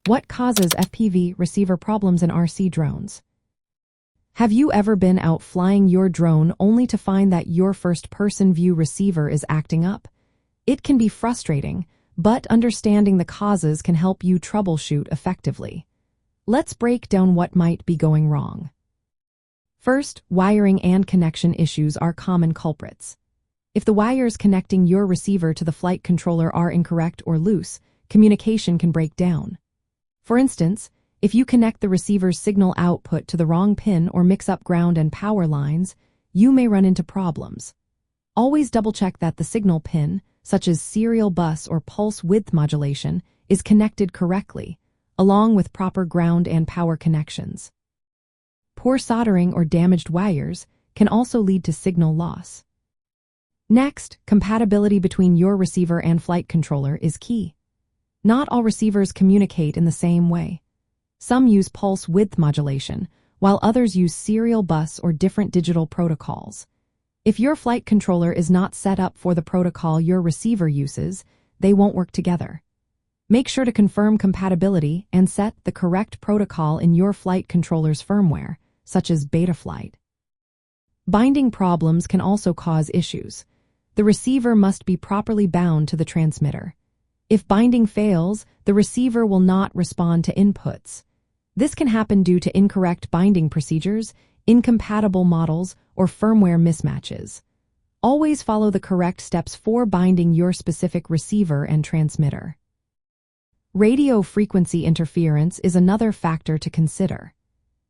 What causes FPV receiver problems in RC drones? Have you ever been out flying your drone only to find that your first-person view receiver is acting up? It can be frustrating, but understanding the causes can help you troubleshoot effectively. Let's break down what might be going wrong. First, wiring and connection issues are common culprits. If the wires connecting your receiver to the flight controller are incorrect or loose, communication can break down. For instance, if you connect the receiver's signal output to the wrong pin or mix up ground and power lines, you may run into problems. Always double-check that the signal pin, such as serial bus or pulse width modulation, is connected correctly, along with proper ground and power connections. Poor soldering or damaged wires can also lead to signal loss. Next, compatibility between your receiver and flight controller is key. Not all receivers communicate in the same way. Some use pulse width modulation, while others use serial bus or different digital protocols. If your flight controller is not set up for the protocol your receiver uses, they won't work together. Make sure to confirm compatibility and set the correct protocol in your flight controller's firmware, such as Betaflight. Binding problems can also cause issues. The receiver must be properly bound to the transmitter. If binding fails, the receiver will not respond to inputs. This can happen due to incorrect binding procedures, incompatible models, or firmware mismatches. Always follow the correct steps for binding your specific receiver and transmitter. Radio frequency interference is another factor to consider.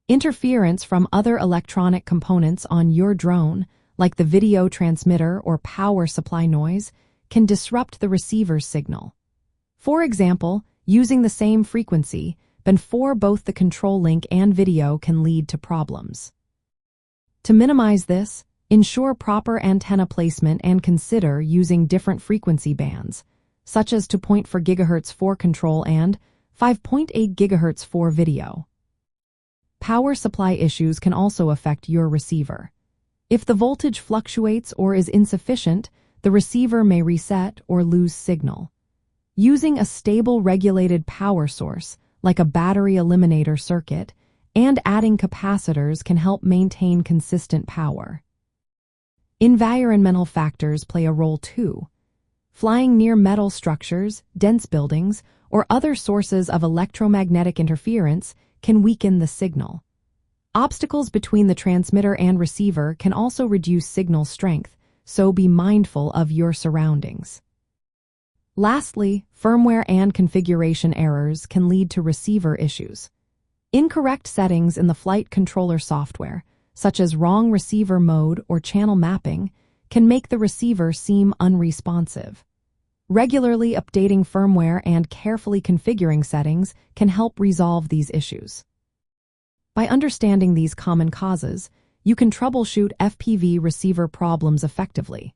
Interference from other electronic components on your drone, like the video transmitter or power supply noise, can disrupt the receiver's signal. For example, using the same frequency, but for both the control link and video can lead to problems. To minimize this, ensure proper antenna placement and consider using different frequency bands, such as 2.4 GHz for control and 5.8 GHz for video. Power supply issues can also affect your receiver. If the voltage fluctuates or is insufficient, the receiver may reset or lose signal. Using a stable regulated power source, like a battery eliminator circuit, and adding capacitors can help maintain consistent power. Environmental factors play a role too. Flying near metal structures, dense buildings, or other sources of electromagnetic interference can weaken the signal. Obstacles between the transmitter and receiver can also reduce signal strength, so be mindful of your surroundings. Lastly, firmware and configuration errors can lead to receiver issues. Incorrect settings in the flight controller software, such as wrong receiver mode or channel mapping, can make the receiver seem unresponsive. Regularly updating firmware and carefully configuring settings can help resolve these issues. By understanding these common causes, you can troubleshoot FPV receiver problems effectively.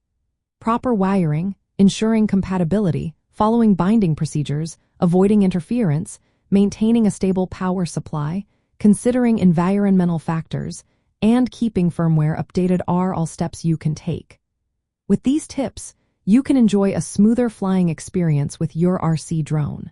Proper wiring, ensuring compatibility, following binding procedures, avoiding interference, maintaining a stable power supply, considering environmental factors, and keeping firmware updated are all steps you can take. With these tips, you can enjoy a smoother flying experience with your RC drone.